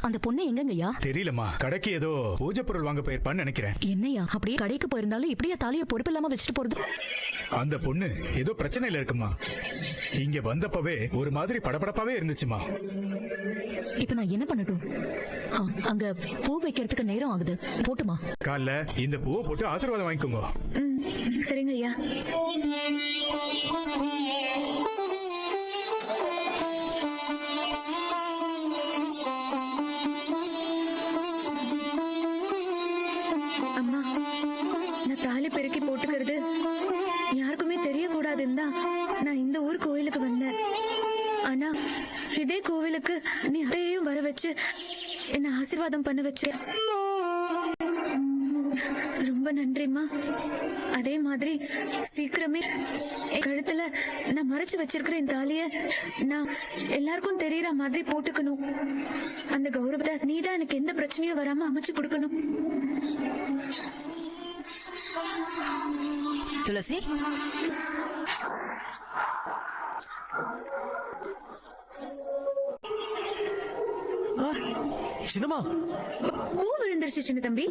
அந்த பொண்ணு எங்கங்கய்யா? தெரியலம்மா, கடைக்கு ஏதோ பூஜை பொருள் வாங்க போயிருப்பான்னு நினைக்கிறேன். என்னையா அப்படியே கடைக்கு போயிருந்தாலும் இப்படியா தாலியை பொறுப்பு இல்லாம வச்சுட்டு போறது? அந்த பொண்ணு ஏதோ பிரச்சனையில இருக்குமா. இங்க வந்தப்பவே ஒரு மாதிரி படபடப்பாவே இருந்துச்சுமா. இப்ப நான் என்ன பண்ணட்டும்? அங்க பூ வைக்கிறதுக்கு நேரம் ஆகுது, போட்டுமா? காலைல இந்த பூவை போட்டு ஆசீர்வாதம் வாங்கிக்கோங்க. சரிங்க ஐயா. அம்மா, நான் தாலி பெருக்கி போட்டுக்கிறது யாருக்குமே தெரியக்கூடாதுன்னு தான் நான் இந்த ஊர் கோயிலுக்கு வந்தேன். ஆனா இதே கோவிலுக்கு நீ அதையும் வர வச்சு என்ன ஆசீர்வாதம் பண்ண வச்ச. ரொம்ப நன்றிம்மா. அதே மாதிரி சீக்கிரமே கழுத்துல நான் மறைச்சு வச்சிருக்கிற இந்த தாலிய நான் எல்லாருக்கும் தெரியற மாதிரி போட்டுக்கணும். அந்த கௌரவத்தை நீதான் எனக்கு எந்த பிரச்சனையும் வராம அமைச்சு கொடுக்கணும். துளசி, சின்னம்மா, பூ விழுந்துருச்சு சின்ன தம்பி.